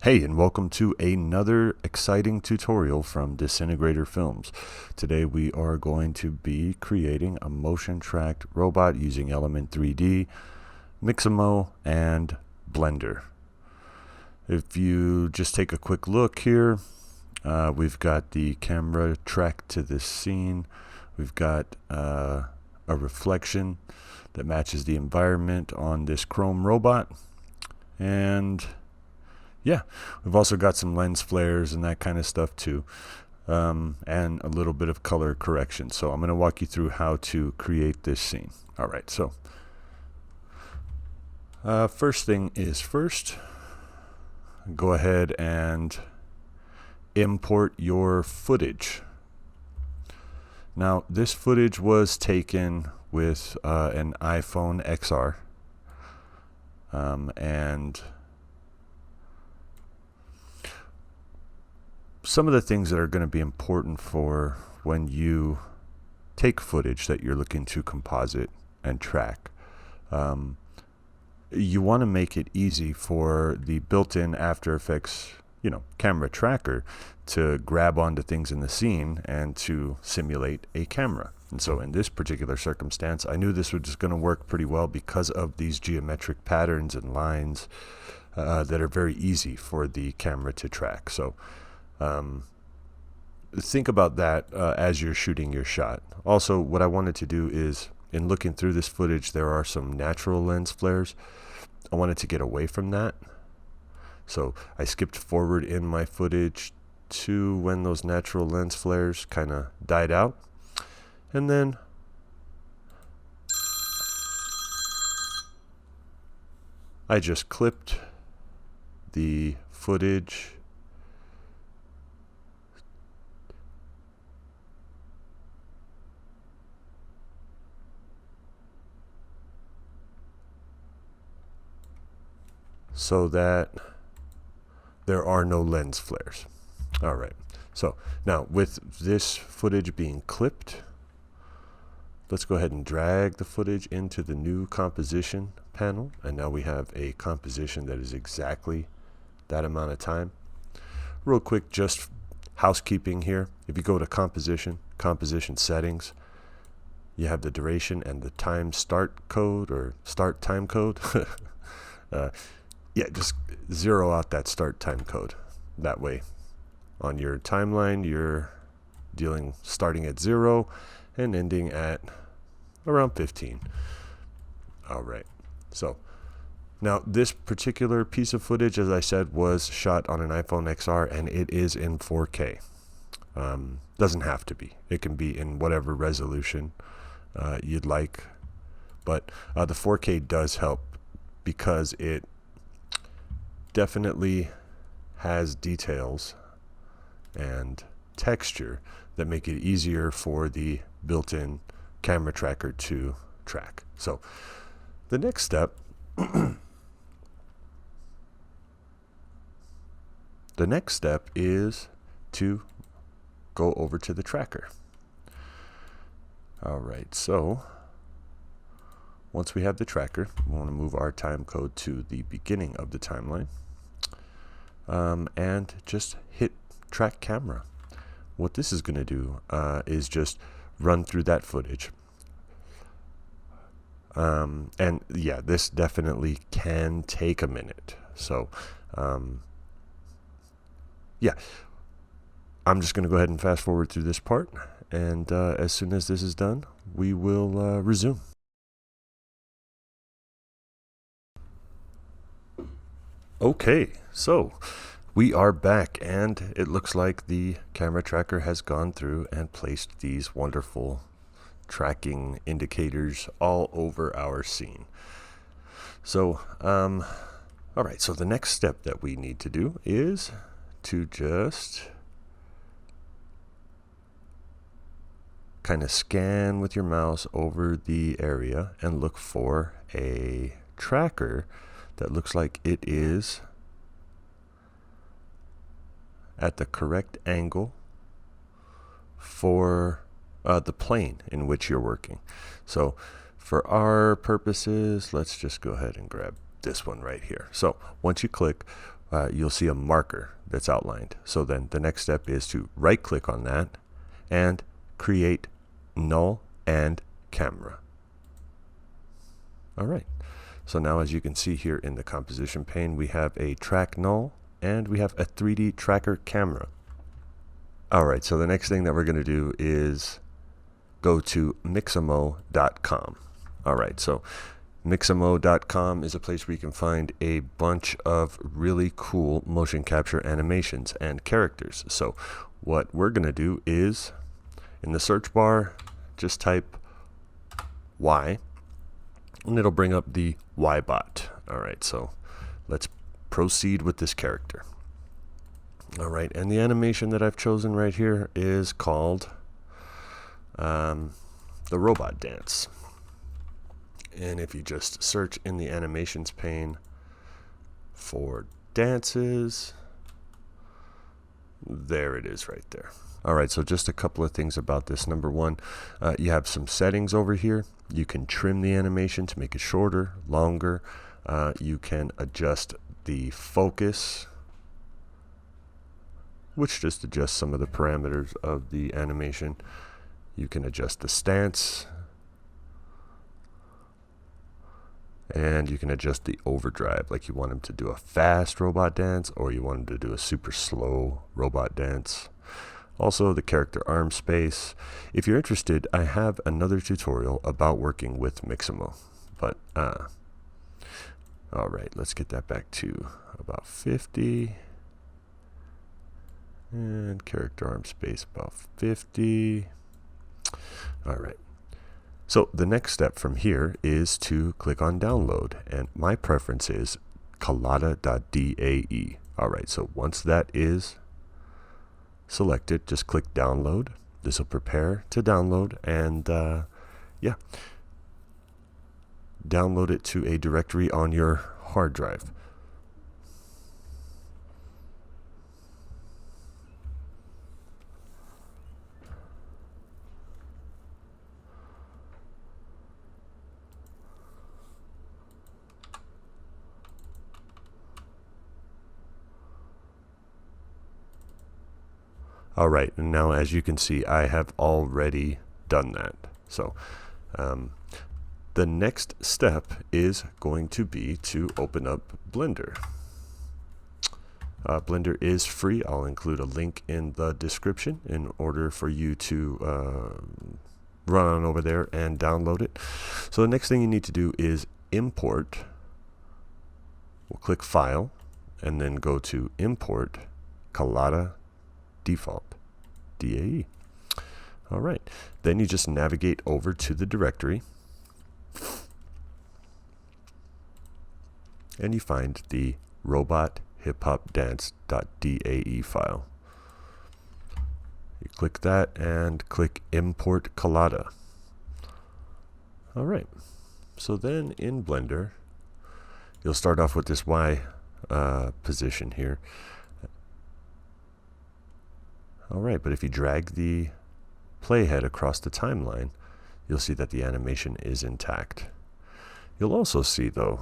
Hey, and welcome to another exciting tutorial from Disintegrator Films. Today we are going to be creating a motion tracked robot using Element 3D, Mixamo, and Blender. If you just take a quick look here, we've got the camera tracked to this scene. We've got a reflection that matches the environment on this chrome robot. And yeah, we've also got some lens flares and that kind of stuff too, and a little bit of color correction. So I'm going to walk you through how to create this scene. All right, so first thing is first, go ahead and import your footage. Now, this footage was taken with an iPhone XR, and some of the things that are going to be important for when you take footage that you're looking to composite and track. You want to make it easy for the built-in After Effects, camera tracker to grab onto things in the scene and to simulate a camera. And so in this particular circumstance, I knew this was just going to work pretty well because of these geometric patterns and lines that are very easy for the camera to track. So think about that as you're shooting your shot. Also, what I wanted to do is, in looking through this footage, there are some natural lens flares. I wanted to get away from that. So I skipped forward in my footage to when those natural lens flares kind of died out. And then I just clipped the footage so that there are no lens flares. All right, so now with this footage being clipped, let's go ahead and drag the footage into the new composition panel, and now we have a composition that is exactly that amount of time. Real quick, just housekeeping here. If you go to composition settings, you have the duration and the time start code or start time code. Yeah, just zero out that start time code. That way, on your timeline, you're starting at 0 and ending at around 15. All right. So now this particular piece of footage, as I said, was shot on an iPhone XR, and it is in 4K. Doesn't have to be. It can be in whatever resolution you'd like. But the 4K does help because it definitely has details and texture that make it easier for the built-in camera tracker to track. So the next step is to go over to the tracker. All right, so once we have the tracker, we want to move our time code to the beginning of the timeline. And just hit track camera. What this is going to do is just run through that footage. And yeah, this definitely can take a minute. So yeah, I'm just going to go ahead and fast forward through this part. And as soon as this is done, we will resume. Okay, so we are back, and it looks like the camera tracker has gone through and placed these wonderful tracking indicators all over our scene. So, all right, so the next step that we need to do is to just kind of scan with your mouse over the area and look for a tracker that looks like it is at the correct angle for the plane in which you're working. So for our purposes, let's just go ahead and grab this one right here. So once you click, you'll see a marker that's outlined. So then the next step is to right click on that and create null and camera. All right, so now as you can see here in the composition pane, we have a track null and we have a 3D tracker camera. All right, so the next thing that we're going to do is go to Mixamo.com. All right, so Mixamo.com is a place where you can find a bunch of really cool motion capture animations and characters. So what we're going to do is, in the search bar, just type Y, and it'll bring up the Y-bot. All right, so let's proceed with this character. All right, and the animation that I've chosen right here is called the robot dance. And if you just search in the animations pane for dances, there it is right there. All right, so just a couple of things about this. Number one, you have some settings over here. You can trim the animation to make it shorter, longer. You can adjust the focus, which just adjusts some of the parameters of the animation. You can adjust the stance, and you can adjust the overdrive, like you want him to do a fast robot dance or you want him to do a super slow robot dance. Also, the character arm space. If you're interested, I have another tutorial about working with Mixamo. But all right, let's get that back to about 50. And character arm space about 50. All right. So the next step from here is to click on download, and my preference is collada.dae. All right, so once that is selected, just click download. This will prepare to download, and yeah, download it to a directory on your hard drive. All right, and now as you can see, I have already done that. So the next step is going to be to open up Blender. Blender is free. I'll include a link in the description in order for you to run on over there and download it. So the next thing you need to do is import. We'll click File and then go to Import Collada Default, DAE. All right, then you just navigate over to the directory and you find the robot hip-hop dance.dae file. You click that and click Import Collada. All right, so then in Blender, you'll start off with this Y position here. All right, but if you drag the playhead across the timeline, you'll see that the animation is intact. You'll also see, though,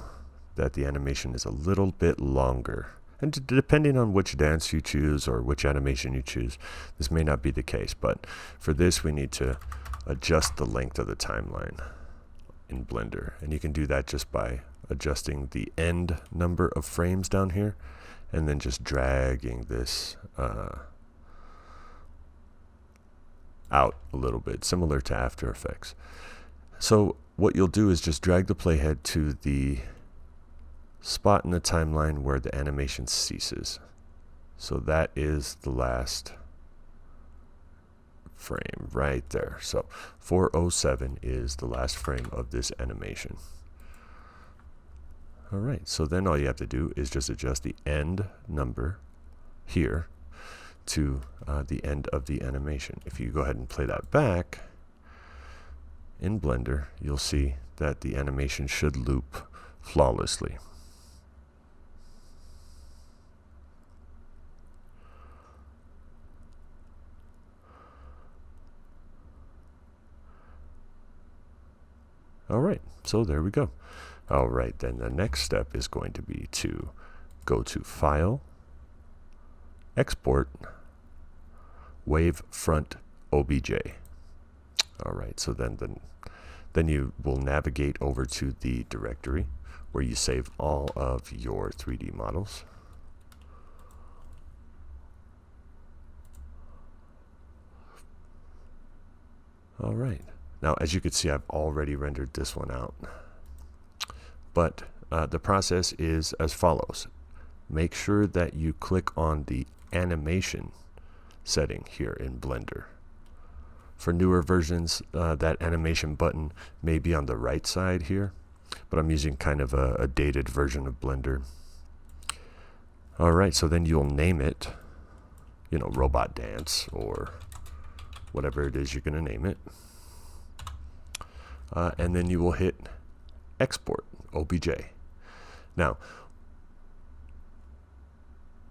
that the animation is a little bit longer. And depending on which dance you choose or which animation you choose, this may not be the case. But for this, we need to adjust the length of the timeline in Blender. And you can do that just by adjusting the end number of frames down here and then just dragging this out a little bit, similar to After Effects. So what you'll do is just drag the playhead to the spot in the timeline where the animation ceases. So that is the last frame right there. So 4:07 is the last frame of this animation. All right, so then all you have to do is just adjust the end number here to the end of the animation. If you go ahead and play that back in Blender, you'll see that the animation should loop flawlessly. All right, so there we go. All right, then the next step is going to be to go to File, Export, Wavefront OBJ. All right, so then you will navigate over to the directory where you save all of your 3D models. All right, now as you can see, I've already rendered this one out. But the process is as follows. Make sure that you click on the animation setting here in Blender. For newer versions, that animation button may be on the right side here, but I'm using kind of a dated version of Blender. All right, so then you'll name it, you know, Robot Dance or whatever it is you're going to name it. And then you will hit Export OBJ. Now,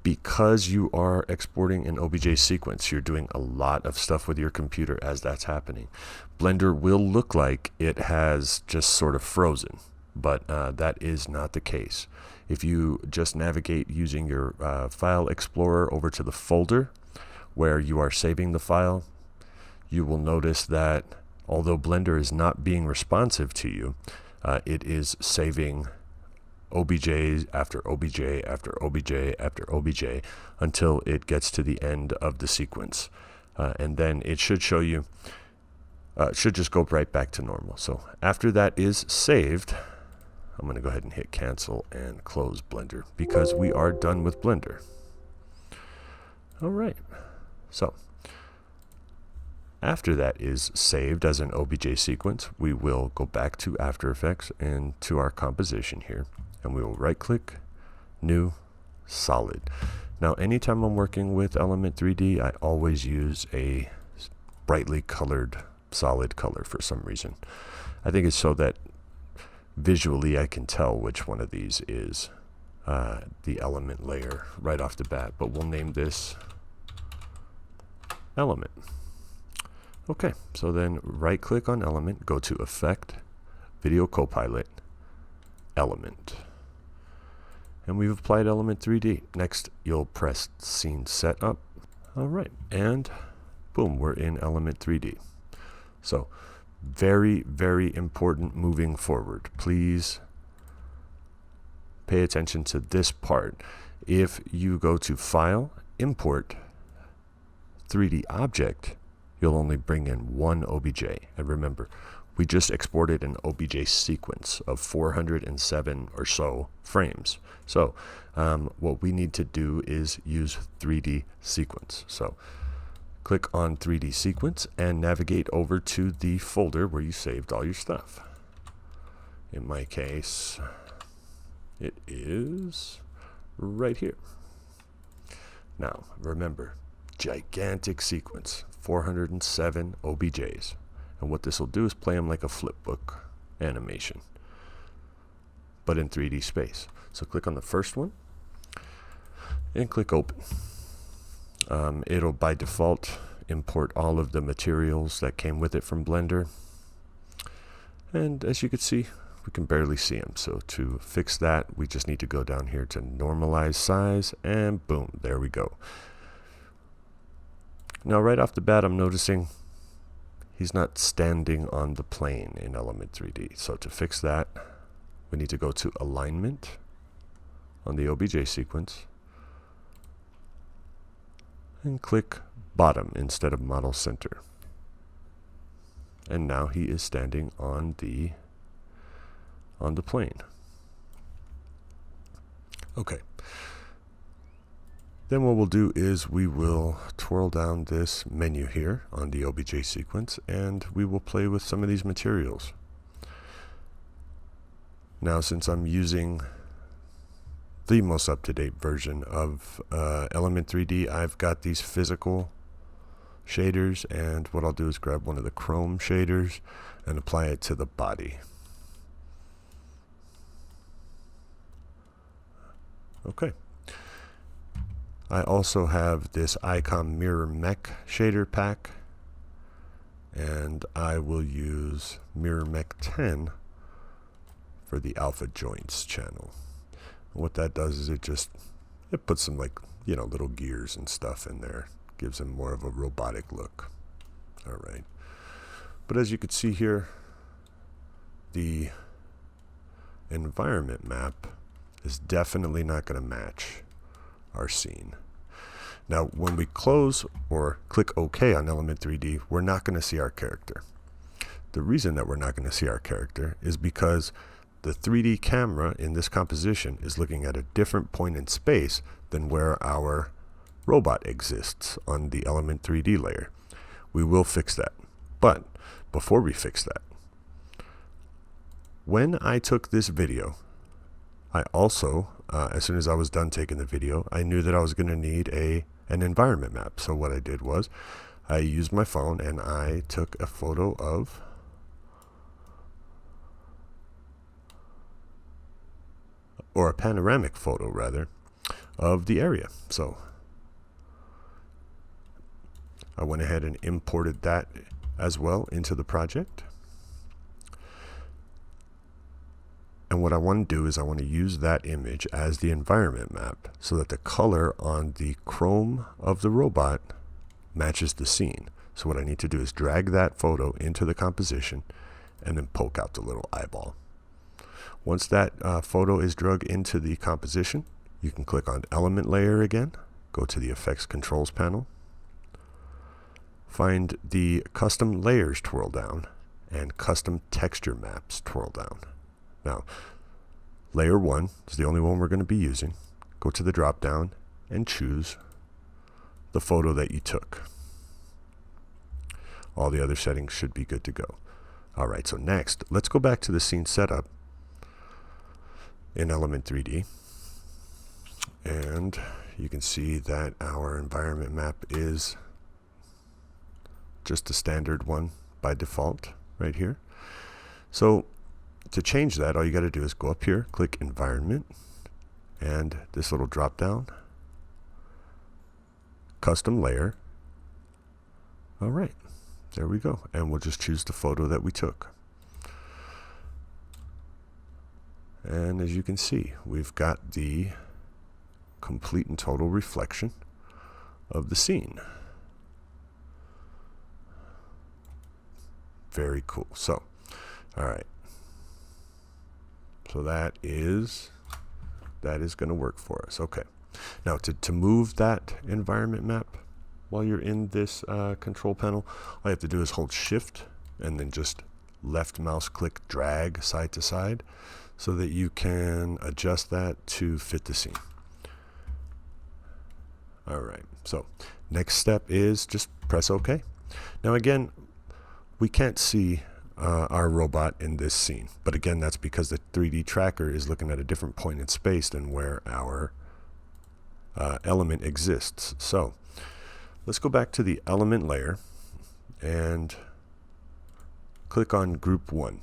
because you are exporting an OBJ sequence, you're doing a lot of stuff with your computer as that's happening. Blender will look like it has just sort of frozen, but that is not the case. If you just navigate using your File Explorer over to the folder where you are saving the file, you will notice that although Blender is not being responsive to you, it is saving OBJ after OBJ after OBJ after OBJ until it gets to the end of the sequence. And then it should show you, it should just go right back to normal. So after that is saved, I'm going to go ahead and hit cancel and close Blender because we are done with Blender. All right. So after that is saved as an OBJ sequence, we will go back to After Effects and to our composition here. And we will right click, New, Solid. Now anytime I'm working with Element 3D, I always use a brightly colored solid color for some reason. I think it's so that visually I can tell which one of these is the element layer right off the bat. But we'll name this Element. Okay, so then right click on Element, go to Effect, Video Copilot, Element. And we've applied Element 3D. Next, you'll press Scene Setup. All right, and boom, we're in Element 3D. So, very, very important moving forward. Please pay attention to this part. If you go to File, Import, 3D Object, you'll only bring in one OBJ. And remember, we just exported an OBJ sequence of 407 or so frames. So what we need to do is use 3D sequence. So click on 3D sequence and navigate over to the folder where you saved all your stuff. In my case, it is right here. Now remember, gigantic sequence, 407 OBJs. And what this will do is play them like a flipbook animation, but in 3D space. So click on the first one and click Open. It'll by default import all of the materials that came with it from Blender. And as you can see, we can barely see them. So to fix that, we just need to go down here to normalize size, and boom, there we go. Now right off the bat, I'm noticing he's not standing on the plane in Element 3D. So to fix that, we need to go to Alignment on the OBJ sequence and click Bottom instead of Model Center. And now he is standing on the plane. Okay. Then what we'll do is we will twirl down this menu here on the OBJ sequence, and we will play with some of these materials. Now, since I'm using the most up-to-date version of Element 3D, I've got these physical shaders, and what I'll do is grab one of the chrome shaders and apply it to the body. Okay. I also have this Icon Mirror Mech shader pack, and I will use Mirror Mech 10 for the Alpha Joints channel. What that does is it puts some, like, little gears and stuff in there. Gives him more of a robotic look. All right. But as you can see here, the environment map is definitely not going to match our scene. Now, when we close or click OK on Element 3D, we're not going to see our character. The reason that we're not going to see our character is because the 3D camera in this composition is looking at a different point in space than where our robot exists on the Element 3D layer. We will fix that. But before we fix that, when I took this video, I also, as soon as I was done taking the video, I knew that I was going to need an environment map. So what I did was I used my phone and I took a photo of or a panoramic photo rather of the area. So I went ahead and imported that as well into the project. And what I want to do is I want to use that image as the environment map so that the color on the chrome of the robot matches the scene. So what I need to do is drag that photo into the composition and then poke out the little eyeball. Once that photo is drug into the composition, you can click on Element Layer again, go to the Effects Controls panel, find the Custom Layers twirl down and Custom Texture Maps twirl down. Now, Layer 1 is the only one we're going to be using. Go to the drop down and choose the photo that you took. All the other settings should be good to go. Alright, so next, let's go back to the scene setup in Element 3D. And you can see that our environment map is just a standard one by default right here. So to change that, all you got to do is go up here, click Environment, and this little drop down, Custom Layer. All right, there we go. And we'll just choose the photo that we took. And as you can see, we've got the complete and total reflection of the scene. Very cool. So, all right. So that is going to work for us. Okay. Now to move that environment map while you're in this control panel, all you have to do is hold Shift and then just left mouse click drag side to side so that you can adjust that to fit the scene. All right. So next step is just press OK. Now again, we can't see our robot in this scene, but again, that's because the 3D tracker is looking at a different point in space than where our element exists. So let's go back to the element layer and click on group 1.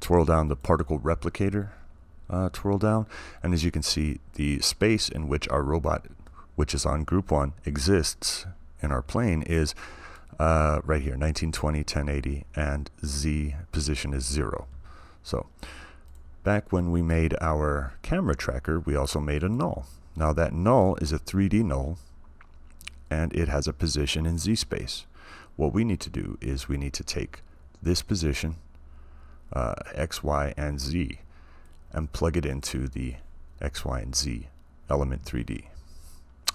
Twirl down the particle replicator, twirl down, and as you can see, the space in which our robot, which is on group 1, exists in our plane is right here, 1920, 1080, and Z position is 0. So back when we made our camera tracker, we also made a null. Now that null is a 3D null, and it has a position in Z space. What we need to do is we need to take this position, X, Y, and Z, and plug it into the X, Y, and Z element 3D.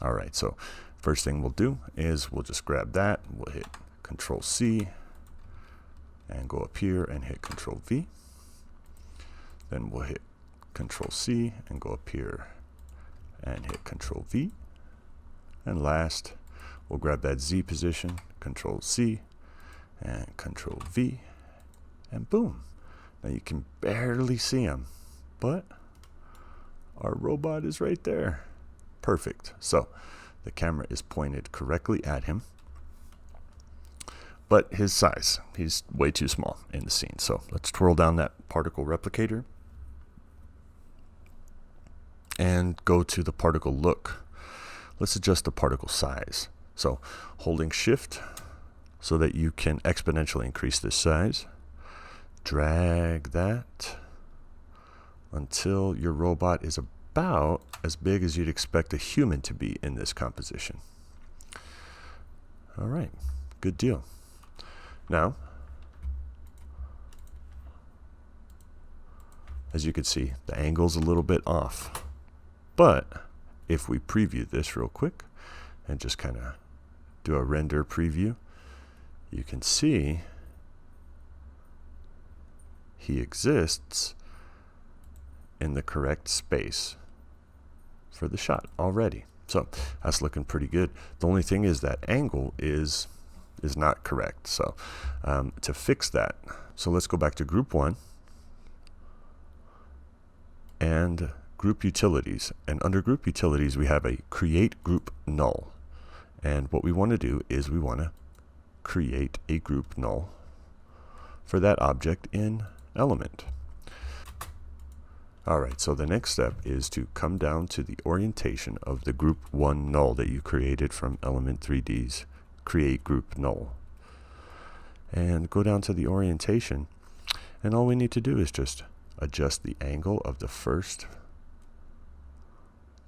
All right, so first thing we'll do is we'll just grab that, we'll hit Control C and go up here and hit Control V. Then we'll hit Control C and go up here and hit Control V. And last, we'll grab that Z position, Control C and Control V, and boom. Now you can barely see him, but our robot is right there. Perfect. So the camera is pointed correctly at him, but his size, he's way too small in the scene. So let's twirl down that particle replicator and go to the particle look. Let's adjust the particle size. So holding Shift so that you can exponentially increase this size, drag that until your robot is about as big as you'd expect a human to be in this composition. All right, good deal. Now, as you can see, the angle's a little bit off. But if we preview this real quick and just kind of do a render preview, you can see he exists in the correct space for the shot already. So that's looking pretty good. The only thing is that angle is not correct. So to fix that, so let's go back to group 1 and group utilities. And under group utilities, we have a create group null. And what we want to do is we want to create a group null for that object in element. All right, so the next step is to come down to the orientation of the group 1 null that you created from element 3D's create group null. And go down to the orientation, and all we need to do is just adjust the angle of the first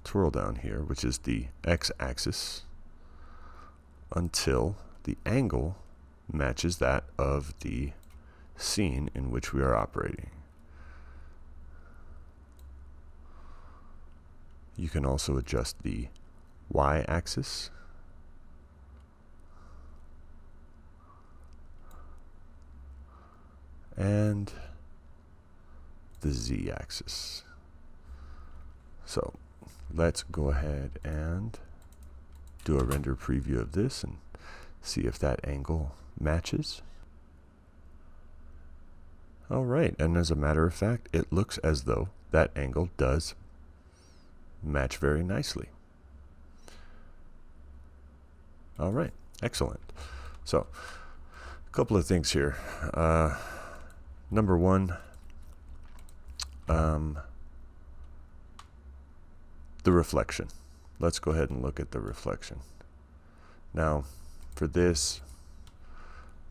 twirl down here, which is the x-axis, until the angle matches that of the scene in which we are operating. You can also adjust the y-axis and the z-axis. So let's go ahead and do a render preview of this and see if that angle matches. All right, and as a matter of fact, it looks as though that angle does match very nicely. All right, excellent. So a couple of things here. Number one, the reflection. Let's go ahead and look at the reflection. Now, for this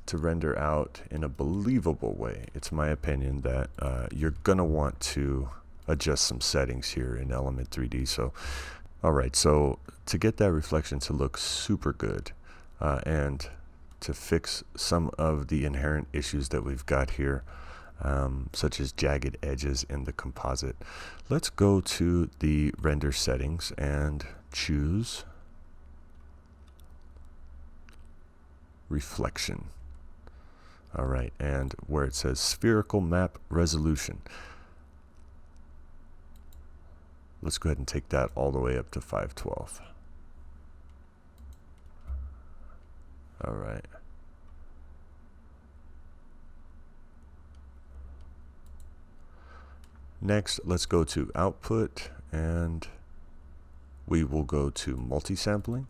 to render out in a believable way, it's my opinion that you're going to want to adjust some settings here in Element 3D. So, all right, so to get that reflection to look super good and to fix some of the inherent issues that we've got here, such as jagged edges in the composite, let's go to the render settings and choose reflection. All right, and where it says spherical map resolution, let's go ahead and take that all the way up to 512. All right. Next, let's go to output, and we will go to multi-sampling.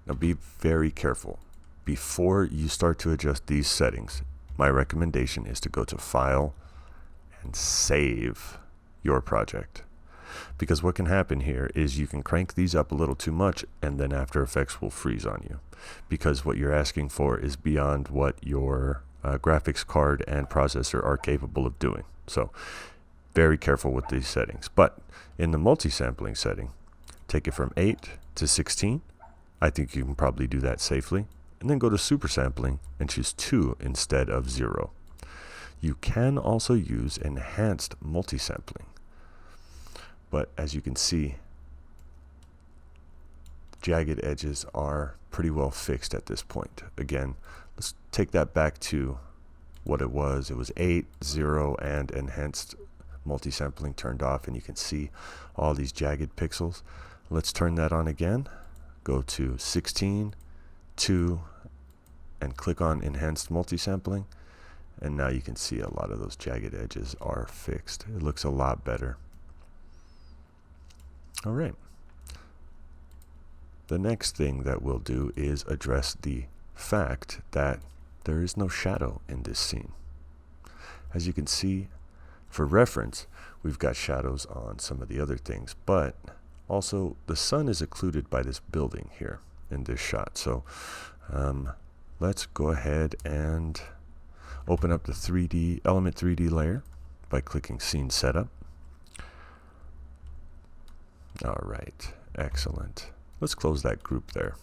Now be very careful. Before you start to adjust these settings, my recommendation is to go to File and Save your project. Because what can happen here is you can crank these up a little too much, and then After Effects will freeze on you. Because what you're asking for is beyond what your graphics card and processor are capable of doing. So very careful with these settings. But in the multi-sampling setting, take it from 8 to 16. I think you can probably do that safely. And then go to super sampling and choose 2 instead of 0. You can also use enhanced multi-sampling. But as you can see, jagged edges are pretty well fixed at this point. Again, let's take that back to what it was. It was 8, 0, and enhanced multi-sampling turned off, and you can see all these jagged pixels. Let's turn that on again. Go to 16, 2, and click on enhanced multi-sampling, and now you can see a lot of those jagged edges are fixed. It looks a lot better. All right. The next thing that we'll do is address the fact that there is no shadow in this scene. As you can see, for reference, we've got shadows on some of the other things, but also the sun is occluded by this building here in this shot. So let's go ahead and open up the Element 3D layer by clicking Scene Setup. All right, excellent. Let's close that group there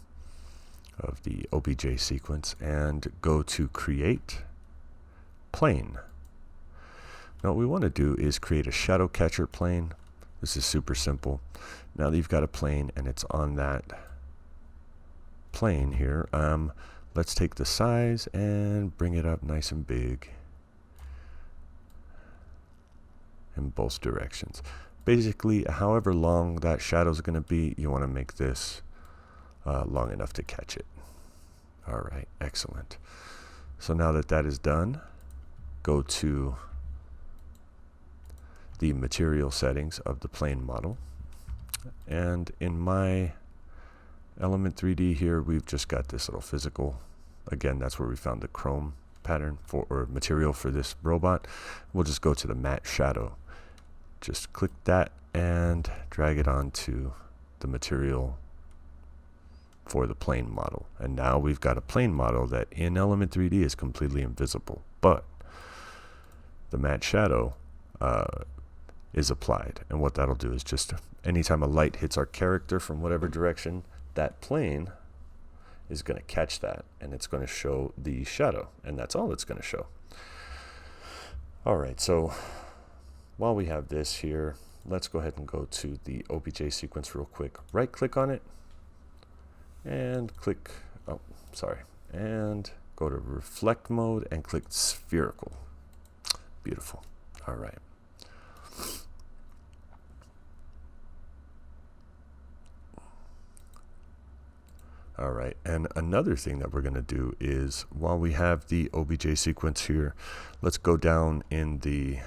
of the OBJ sequence and go to create plane. Now what we want to do is create a shadow catcher plane. This is super simple. Now that you've got a plane and it's on that plane here, let's take the size and bring it up nice and big in both directions. Basically, however long that shadow is going to be, you want to make this long enough to catch it. All right, excellent. So now that that is done, go to the material settings of the plane model. And in my Element 3D here, we've just got this little physical. Again, that's where we found the chrome pattern or material for this robot. We'll just go to the matte shadow. Just click that and drag it onto the material for the plane model. And now we've got a plane model that in Element 3D is completely invisible, but the matte shadow is applied. And what that'll do is just anytime a light hits our character from whatever direction, that plane is going to catch that and it's going to show the shadow, and that's all it's going to show. All right, so while we have this here, let's go ahead and go to the OBJ sequence real quick. Right click on it and click, and go to reflect mode and click spherical. Beautiful. All right. All right, and another thing that we're going to do is while we have the OBJ sequence here, let's go down in the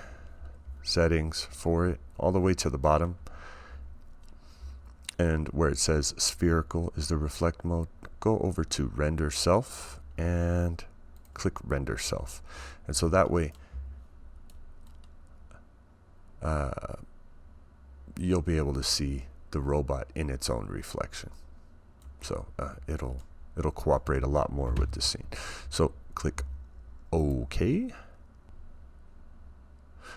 settings for it all the way to the bottom, and where it says spherical is the reflect mode, go over to render self and click render self. And so that way you'll be able to see the robot in its own reflection. So it'll cooperate a lot more with the scene. So click OK.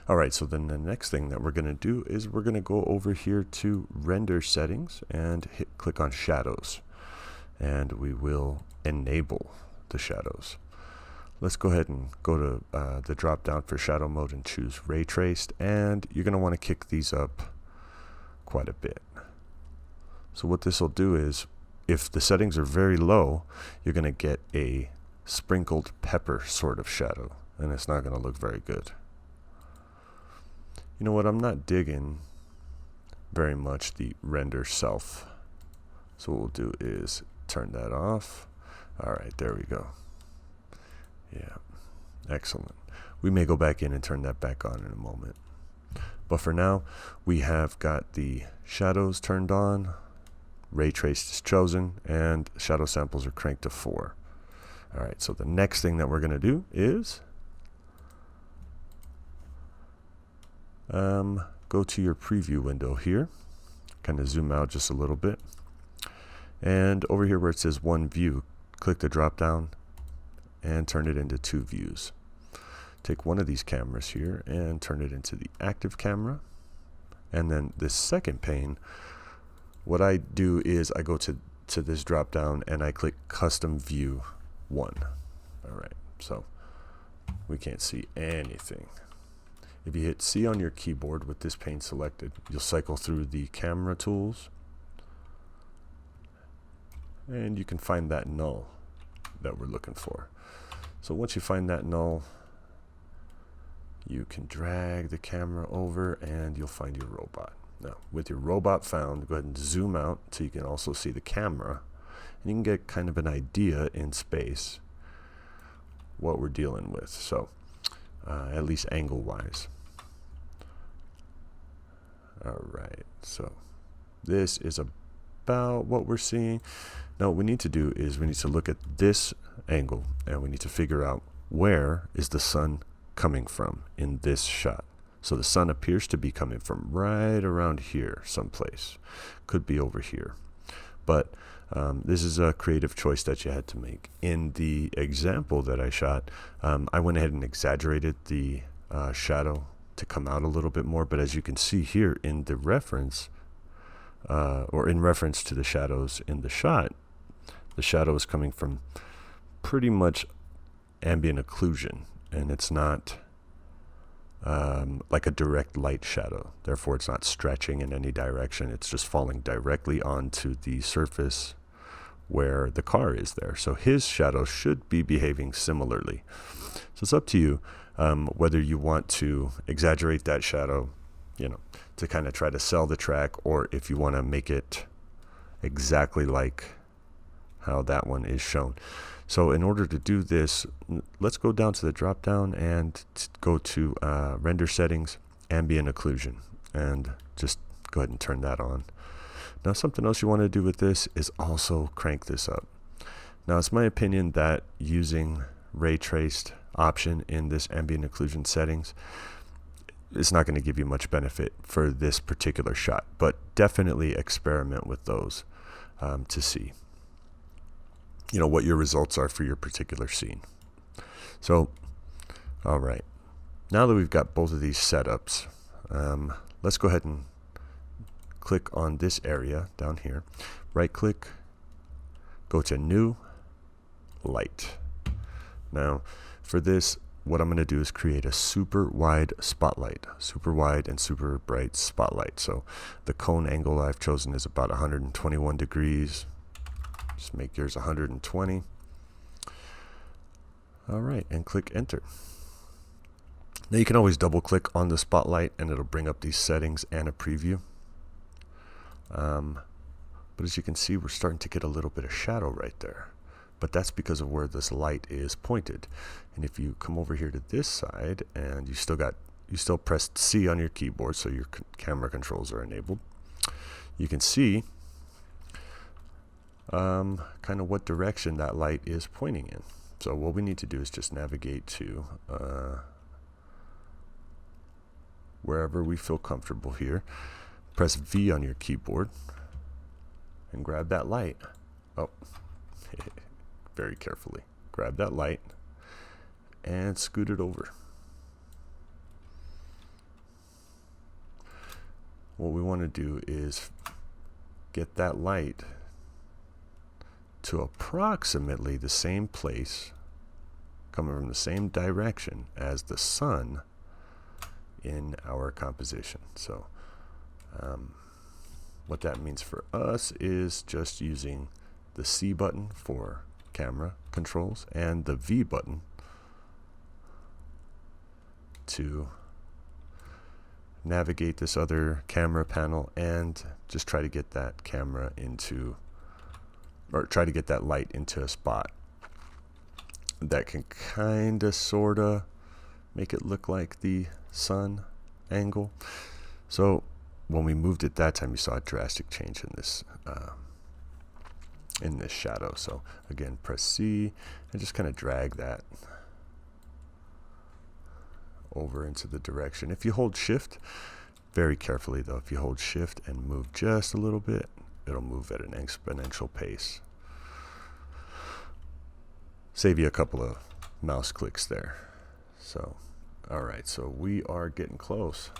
All right, so then the next thing that we're going to do is we're going to go over here to render settings and click on shadows, and we will enable the shadows. Let's go ahead and go to the drop down for shadow mode and choose ray traced, and you're going to want to kick these up quite a bit. So what this will do is, if the settings are very low, you're going to get a sprinkled pepper sort of shadow, and it's not going to look very good. You know what, I'm not digging very much the render self. So what we'll do is turn that off. All right, there we go. Yeah, excellent. We may go back in and turn that back on in a moment. But for now, we have got the shadows turned on, ray traced is chosen, and shadow samples are cranked to 4. All right, so the next thing that we're going to do is go to your preview window here, kind of zoom out just a little bit, and over here where it says one view, click the drop down and turn it into 2 views. Take one of these cameras here and turn it into the active camera, and then this second pane, what I do is I go to this drop down and I click custom view 1. All right, so we can't see anything. If you hit C on your keyboard with this pane selected, you'll cycle through the camera tools and you can find that null that we're looking for. So once you find that null, you can drag the camera over and you'll find your robot. Now, with your robot found, go ahead and zoom out so you can also see the camera, and you can get kind of an idea in space what we're dealing with. So at least angle wise. All right, so this is about what we're seeing. Now what we need to do is we need to look at this angle and we need to figure out where is the sun coming from in this shot. So the sun appears to be coming from right around here someplace. Could be over here. But this is a creative choice that you had to make. In the example that I shot, I went ahead and exaggerated the shadow to come out a little bit more. But as you can see here in the reference, or in reference to the shadows in the shot, the shadow is coming from pretty much ambient occlusion, and it's not like a direct light shadow. Therefore, it's not stretching in any direction. It's just falling directly onto the surface where the car is there. So his shadow should be behaving similarly. So it's up to you whether you want to exaggerate that shadow, to kind of try to sell the track, or if you want to make it exactly like how that one is shown. So in order to do this, let's go down to the drop down and go to render settings, ambient occlusion, and just go ahead and turn that on. Now, something else you want to do with this is also crank this up. Now, it's my opinion that using ray traced option in this ambient occlusion settings is not going to give you much benefit for this particular shot, but definitely experiment with those to see what your results are for your particular scene. So, all right, now that we've got both of these setups, let's go ahead and click on this area down here, right click, go to new, light. Now for this, what I'm going to do is create a super wide spotlight, super wide and super bright spotlight. So the cone angle I've chosen is about 121 degrees. Just make yours 120. All right, and click enter. Now you can always double click on the spotlight and it'll bring up these settings and a preview. But as you can see, we're starting to get a little bit of shadow right there. But that's because of where this light is pointed. And if you come over here to this side and you still pressed C on your keyboard, so your camera controls are enabled, you can see kind of what direction that light is pointing in. So what we need to do is just navigate to wherever we feel comfortable here. Press V on your keyboard and grab that light. Oh, very carefully. Grab that light and scoot it over. What we want to do is get that light to approximately the same place, coming from the same direction as the sun in our composition. So what that means for us is just using the C button for camera controls and the V button to navigate this other camera panel and just try to get that camera into, or try to get that light into a spot that can kind of sort of make it look like the sun angle. So when we moved it that time, you saw a drastic change in this shadow. So again, press C and just kind of drag that over into the direction. If you hold shift, very carefully though, if you hold shift and move just a little bit, it'll move at an exponential pace. Save you a couple of mouse clicks there. So, all right, so we are getting close.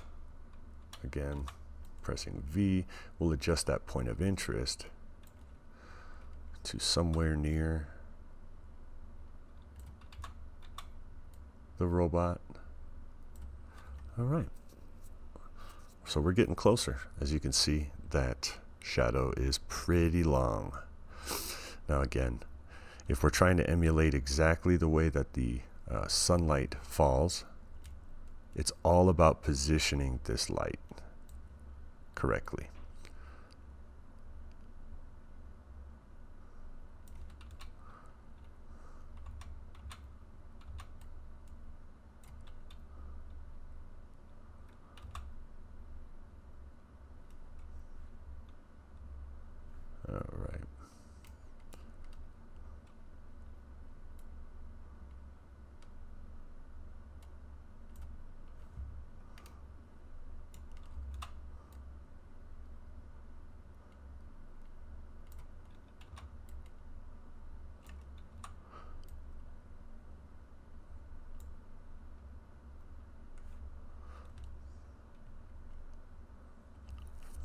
Again, pressing V will adjust that point of interest to somewhere near the robot. All right, so we're getting closer. As you can see, that shadow is pretty long. Now again, if we're trying to emulate exactly the way that the sunlight falls, it's all about positioning this light correctly. All right.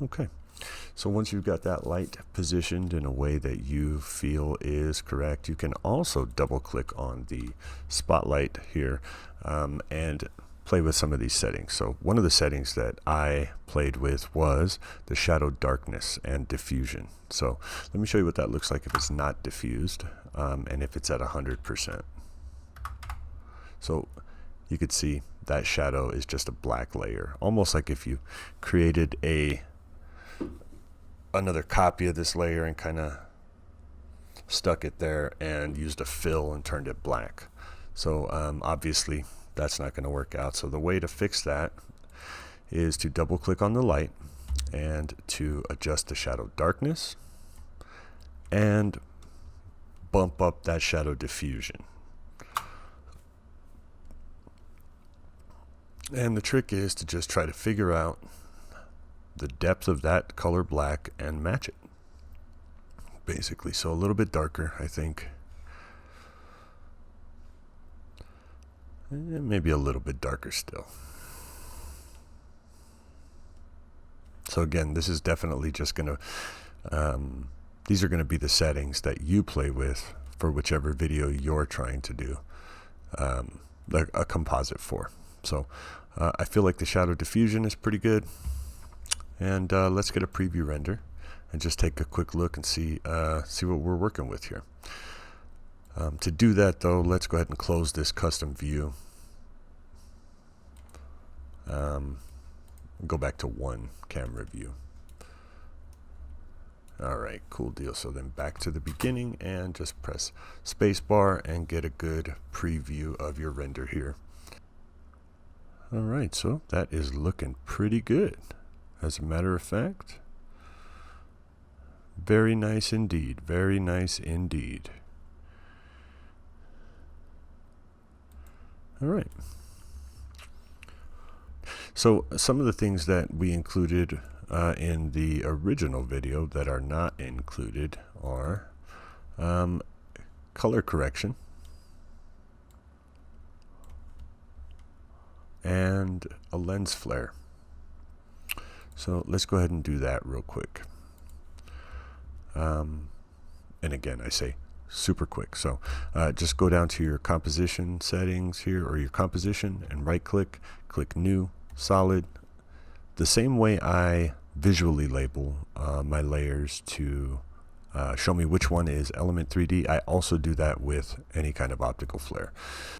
Okay, So once you've got that light positioned in a way that you feel is correct, you can also double click on the spotlight here and play with some of these settings. So one of the settings that I played with was the shadow darkness and diffusion. So let me show you what that looks like if it's not diffused and if it's at 100%. So you could see that shadow is just a black layer, almost like if you created another copy of this layer and kind of stuck it there and used a fill and turned it black. So obviously that's not going to work out. So the way to fix that is to double click on the light and to adjust the shadow darkness and bump up that shadow diffusion. And the trick is to just try to figure out the depth of that color black and match it, basically. So a little bit darker, I think. And maybe a little bit darker still. So again, this is definitely just going to, these are going to be the settings that you play with for whichever video you're trying to do a composite for. So I feel like the shadow diffusion is pretty good. And let's get a preview render and just take a quick look and see what we're working with here. To do that though, let's go ahead and close this custom view. Go back to one camera view. Alright, cool deal. So then back to the beginning and just press spacebar and get a good preview of your render here. Alright, so that is looking pretty good. As a matter of fact, very nice indeed, very nice indeed. All right. So some of the things that we included in the original video that are not included are color correction and a lens flare. So let's go ahead and do that real quick. And again, I say super quick. So just go down to your composition settings here, or your composition, and right click, click new, solid. The same way I visually label my layers to show me which one is element 3D, I also do that with any kind of optical flare.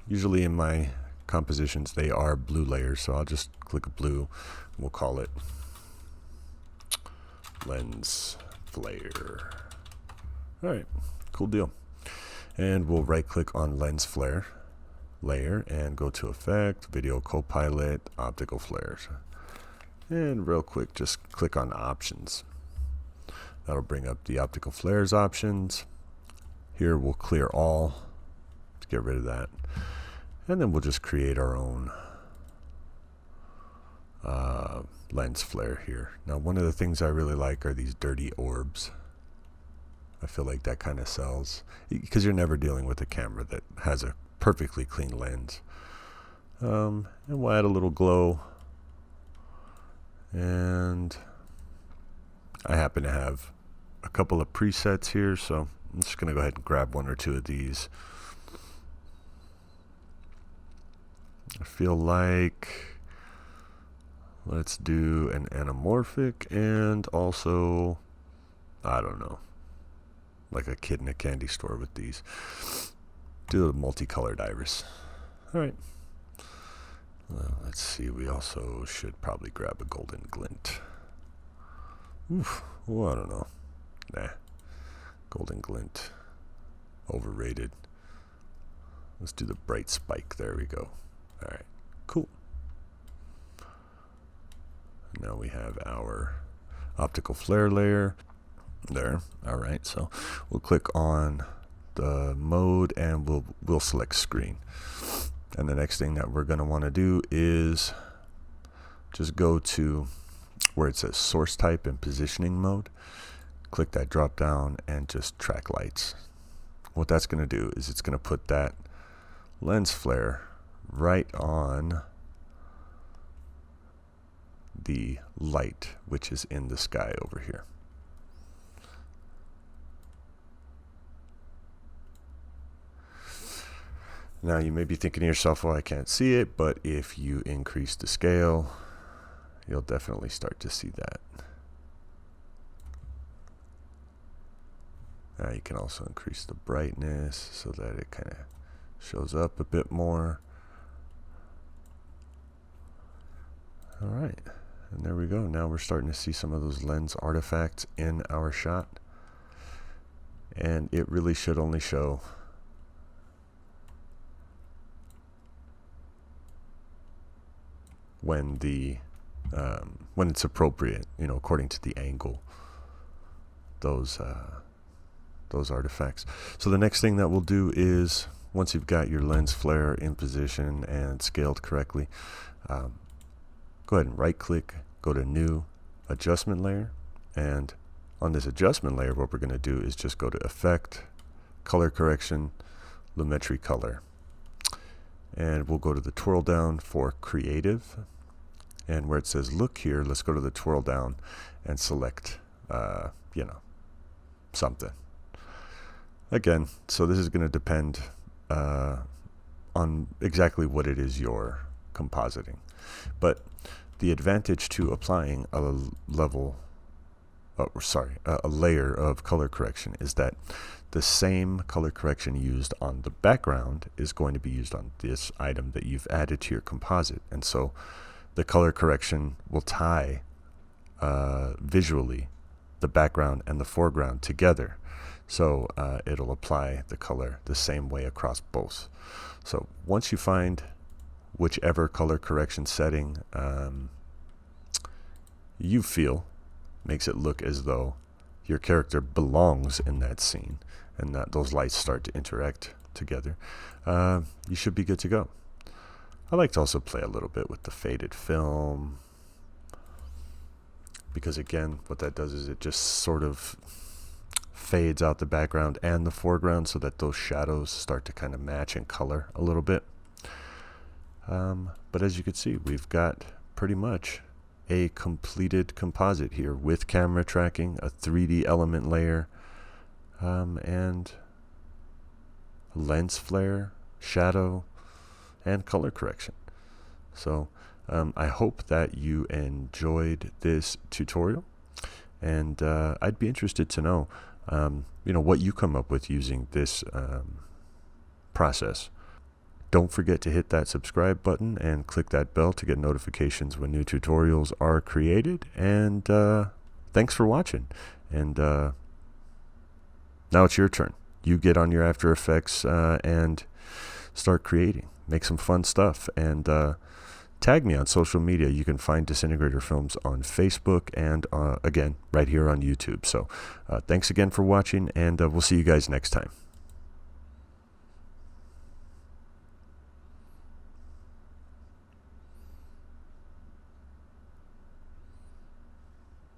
Usually in my compositions they are blue layers, so I'll just click a blue. We'll call it lens flare. All right, cool deal. And we'll right click on lens flare layer and go to effect, video copilot, optical flares. And real quick, just click on options. That'll bring up the optical flares options. Here we'll clear all to get rid of that. And then we'll just create our own lens flare here. Now one of the things I really like are these dirty orbs. I feel like that kind of sells, because you're never dealing with a camera that has a perfectly clean lens. And we'll add a little glow. And I happen to have a couple of presets here, so I'm just going to go ahead and grab one or two of these. I feel like let's do an anamorphic and also, I don't know, like a kid in a candy store with these. Do a multicolored iris. All right. Let's see. We also should probably grab a golden glint. Oof. Oh, I don't know. Nah. Golden glint. Overrated. Let's do the bright spike. There we go. All right. Cool. Now we have our optical flare layer there. All right. So we'll click on the mode and we'll select screen. And the next thing that we're going to want to do is just go to where it says source type and positioning mode. Click that drop down and just track lights. What that's going to do is it's going to put that lens flare right on the light which is in the sky over here. Now you may be thinking to yourself, well, I can't see it, but if you increase the scale, you'll definitely start to see that. Now you can also increase the brightness so that it kind of shows up a bit more. All right, and there we go. Now we're starting to see some of those lens artifacts in our shot. And it really should only show when it's appropriate, according to the angle, those artifacts. So the next thing that we'll do is, once you've got your lens flare in position and scaled correctly, go ahead and right click, go to new adjustment layer, and on this adjustment layer what we're going to do is just go to effect, color correction, lumetri color, and we'll go to the twirl down for creative, and where it says look here, let's go to the twirl down and select something. Again, so this is going to depend on exactly what it is you're compositing, but the advantage to applying a layer of color correction is that the same color correction used on the background is going to be used on this item that you've added to your composite. And so the color correction will tie visually the background and the foreground together. So it'll apply the color the same way across both. So once you find whichever color correction setting you feel makes it look as though your character belongs in that scene, and that those lights start to interact together, you should be good to go. I like to also play a little bit with the faded film, because again, what that does is it just sort of fades out the background and the foreground so that those shadows start to kind of match in color a little bit. But as you can see, we've got pretty much a completed composite here with camera tracking, a 3D element layer, and lens flare, shadow, and color correction. So I hope that you enjoyed this tutorial, and I'd be interested to know what you come up with using this process. Don't forget to hit that subscribe button and click that bell to get notifications when new tutorials are created. And thanks for watching. And now it's your turn. You get on your After Effects and start creating. Make some fun stuff. And tag me on social media. You can find Disintegrator Films on Facebook and, again, right here on YouTube. So thanks again for watching, and we'll see you guys next time.